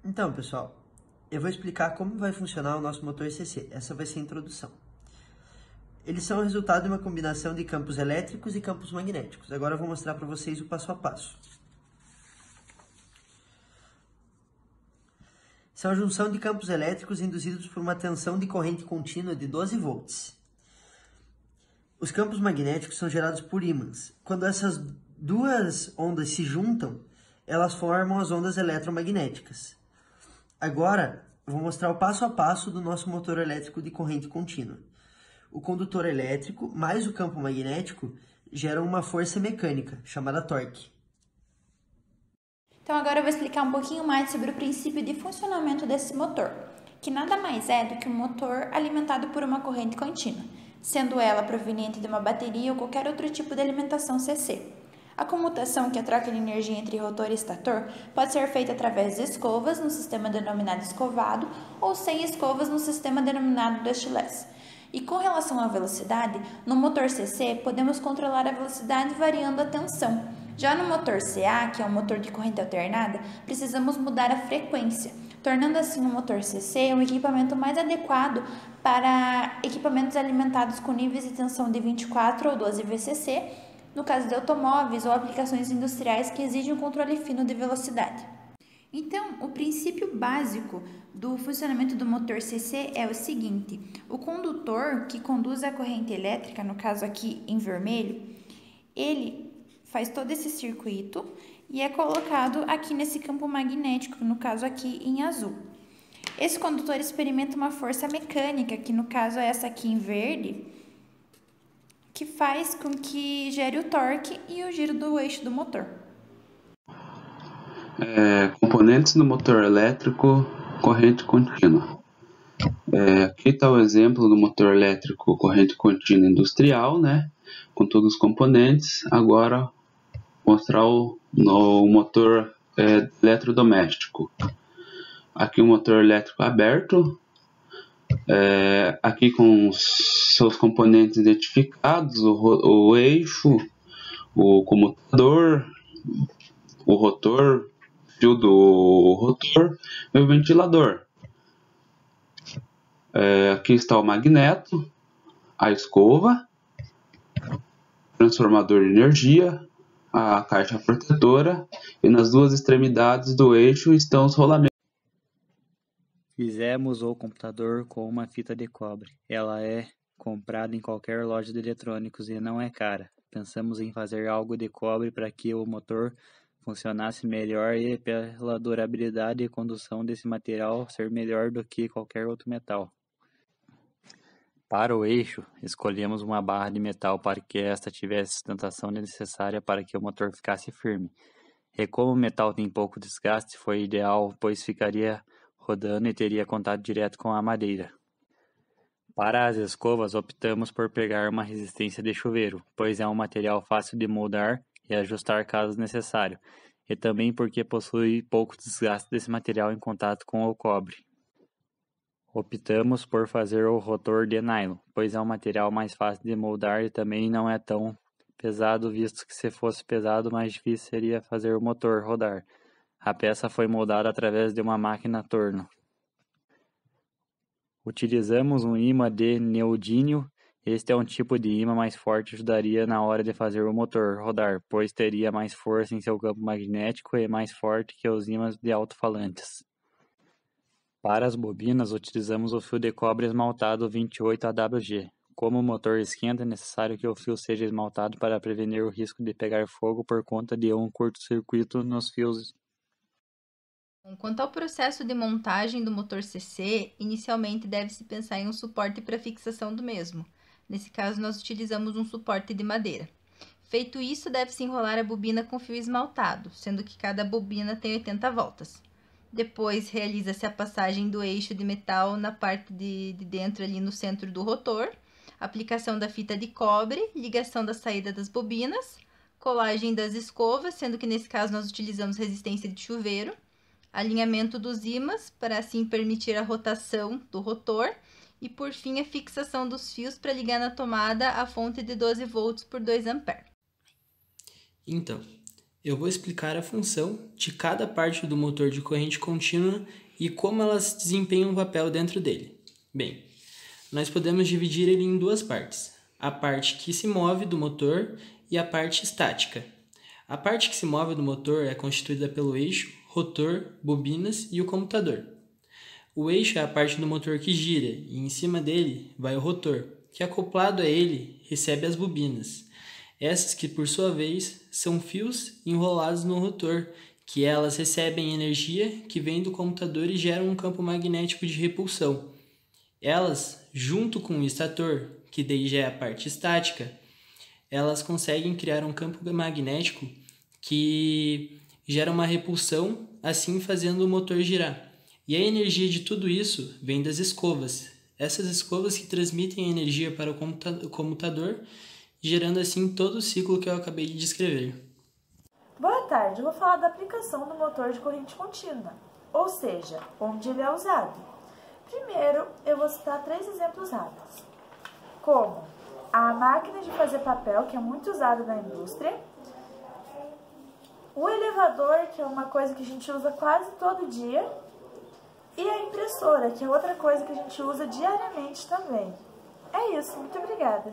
Então, pessoal, eu vou explicar como vai funcionar o nosso motor CC. Essa vai ser a introdução. Eles são o resultado de uma combinação de campos elétricos e campos magnéticos. Agora eu vou mostrar para vocês o passo a passo. São a junção de campos elétricos induzidos por uma tensão de corrente contínua de 12 volts. Os campos magnéticos são gerados por ímãs. Quando essas duas ondas se juntam, elas formam as ondas eletromagnéticas. Agora, eu vou mostrar o passo a passo do nosso motor elétrico de corrente contínua. O condutor elétrico mais o campo magnético geram uma força mecânica, chamada torque. Então agora eu vou explicar um pouquinho mais sobre o princípio de funcionamento desse motor, que nada mais é do que um motor alimentado por uma corrente contínua, sendo ela proveniente de uma bateria ou qualquer outro tipo de alimentação CC. A comutação, que é a troca de energia entre rotor e estator, pode ser feita através de escovas no sistema denominado escovado ou sem escovas no sistema denominado dustless. E com relação à velocidade, no motor CC podemos controlar a velocidade variando a tensão. Já no motor CA, que é um motor de corrente alternada, precisamos mudar a frequência, tornando assim o motor CC um equipamento mais adequado para equipamentos alimentados com níveis de tensão de 24 ou 12 VCC, no caso de automóveis ou aplicações industriais que exigem um controle fino de velocidade. Então, o princípio básico do funcionamento do motor CC é o seguinte: o condutor que conduz a corrente elétrica, no caso aqui em vermelho, ele faz todo esse circuito e é colocado aqui nesse campo magnético, no caso aqui em azul. Esse condutor experimenta uma força mecânica, que no caso é essa aqui em verde, que faz com que gere o torque e o giro do eixo do motor. Componentes do motor elétrico, corrente contínua. Aqui está o exemplo do motor elétrico corrente contínua industrial, né? Com todos os componentes. Agora mostrar no motor eletrodoméstico. Aqui o motor elétrico aberto, aqui com os seus componentes identificados, o eixo, o comutador, o rotor, fio do rotor e o ventilador. Aqui está o magneto, a escova, transformador de energia, a caixa protetora, e nas duas extremidades do eixo estão os rolamentos. Fizemos o computador com uma fita de cobre. Ela é comprada em qualquer loja de eletrônicos e não é cara. Pensamos em fazer algo de cobre para que o motor funcionasse melhor e pela durabilidade e condução desse material ser melhor do que qualquer outro metal. Para o eixo, escolhemos uma barra de metal para que esta tivesse a sustentação necessária para que o motor ficasse firme. E como o metal tem pouco desgaste, foi ideal, pois ficaria rodando e teria contato direto com a madeira. Para as escovas, optamos por pegar uma resistência de chuveiro, pois é um material fácil de moldar e ajustar caso necessário, e também porque possui pouco desgaste desse material em contato com o cobre. Optamos por fazer o rotor de nylon, pois é um material mais fácil de moldar e também não é tão pesado, visto que se fosse pesado, mais difícil seria fazer o motor rodar. A peça foi moldada através de uma máquina torno. Utilizamos um ímã de neodímio. Este é um tipo de ímã mais forte e ajudaria na hora de fazer o motor rodar, pois teria mais força em seu campo magnético e mais forte que os ímãs de alto-falantes. Para as bobinas, utilizamos o fio de cobre esmaltado 28 AWG. Como o motor esquenta, é necessário que o fio seja esmaltado para prevenir o risco de pegar fogo por conta de um curto-circuito nos fios. Quanto ao processo de montagem do motor CC, inicialmente deve-se pensar em um suporte para fixação do mesmo. Nesse caso, nós utilizamos um suporte de madeira. Feito isso, deve-se enrolar a bobina com fio esmaltado, sendo que cada bobina tem 80 voltas. Depois, realiza-se a passagem do eixo de metal na parte de dentro, ali no centro do rotor, aplicação da fita de cobre, ligação da saída das bobinas, colagem das escovas, sendo que nesse caso nós utilizamos resistência de chuveiro, alinhamento dos ímãs, para assim permitir a rotação do rotor, e por fim a fixação dos fios para ligar na tomada a fonte de 12 volts por 2 A. Então, eu vou explicar a função de cada parte do motor de corrente contínua e como elas desempenham um papel dentro dele. Bem, nós podemos dividir ele em duas partes, a parte que se move do motor e a parte estática. A parte que se move do motor é constituída pelo eixo, rotor, bobinas e o comutador. O eixo é a parte do motor que gira e em cima dele vai o rotor, que acoplado a ele recebe as bobinas. Essas que, por sua vez, são fios enrolados no rotor, que elas recebem energia que vem do computador e geram um campo magnético de repulsão. Elas, junto com o estator, que daí já é a parte estática, elas conseguem criar um campo magnético que gera uma repulsão, assim fazendo o motor girar. E a energia de tudo isso vem das escovas. Essas escovas que transmitem a energia para o comutador, gerando assim todo o ciclo que eu acabei de descrever. Boa tarde, eu vou falar da aplicação do motor de corrente contínua, ou seja, onde ele é usado. Primeiro, eu vou citar 3 exemplos rápidos, como a máquina de fazer papel, que é muito usada na indústria, o elevador, que é uma coisa que a gente usa quase todo dia, e a impressora, que é outra coisa que a gente usa diariamente também. É isso, muito obrigada.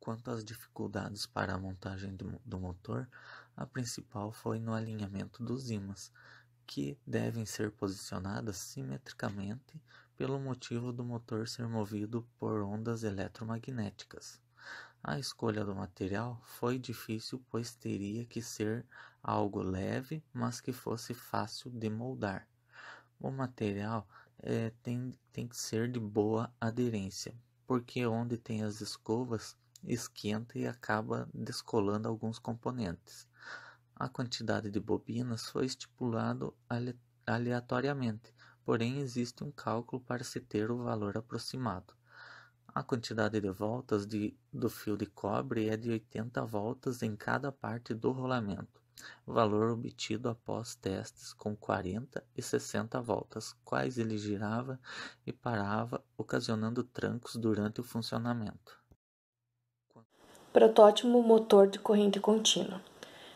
Quanto às dificuldades para a montagem do motor, a principal foi no alinhamento dos ímãs, que devem ser posicionadas simetricamente pelo motivo do motor ser movido por ondas eletromagnéticas. A escolha do material foi difícil, pois teria que ser algo leve, mas que fosse fácil de moldar. O material tem que ser de boa aderência, porque onde tem as escovas esquenta e acaba descolando alguns componentes. A quantidade de bobinas foi estipulado aleatoriamente, porém existe um cálculo para se ter o valor aproximado. A quantidade de voltas do fio de cobre é de 80 voltas em cada parte do rolamento, valor obtido após testes com 40 e 60 voltas, quais ele girava e parava, ocasionando trancos durante o funcionamento. Protótipo motor de corrente contínua.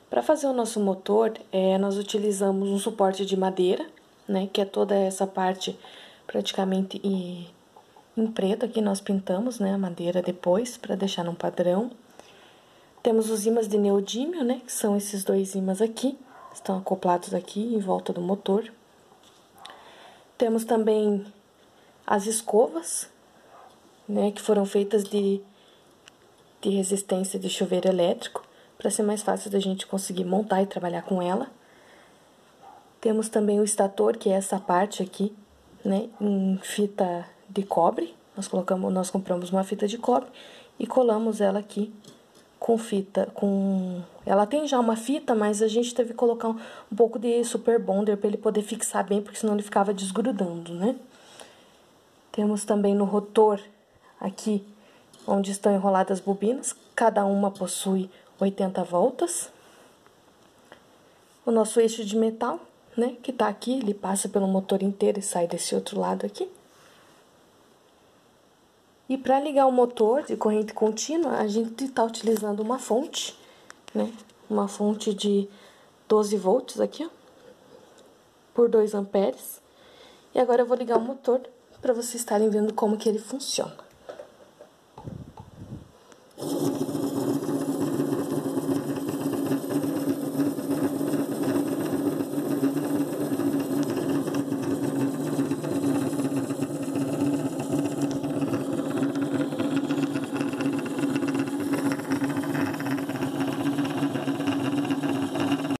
Para fazer o nosso motor, nós utilizamos um suporte de madeira, né, que é toda essa parte praticamente em preto. Aqui nós pintamos, né, a madeira depois para deixar num padrão. Temos os ímãs de neodímio, né, que são esses 2 ímãs aqui, estão acoplados aqui em volta do motor. Temos também as escovas, né, que foram feitas de resistência de chuveiro elétrico, para ser mais fácil da gente conseguir montar e trabalhar com ela. Temos também o estator, que é essa parte aqui, né, em fita de cobre. Nós compramos uma fita de cobre e colamos ela aqui com fita, ela tem já uma fita, mas a gente teve que colocar um pouco de super bonder para ele poder fixar bem, porque senão ele ficava desgrudando, né? Temos também no rotor aqui, onde estão enroladas as bobinas, cada uma possui 80 voltas. O nosso eixo de metal, né, que está aqui, ele passa pelo motor inteiro e sai desse outro lado aqui. E para ligar o motor de corrente contínua, a gente está utilizando uma fonte, né, uma fonte de 12 volts aqui, ó, por 2 amperes. E agora eu vou ligar o motor para vocês estarem vendo como que ele funciona.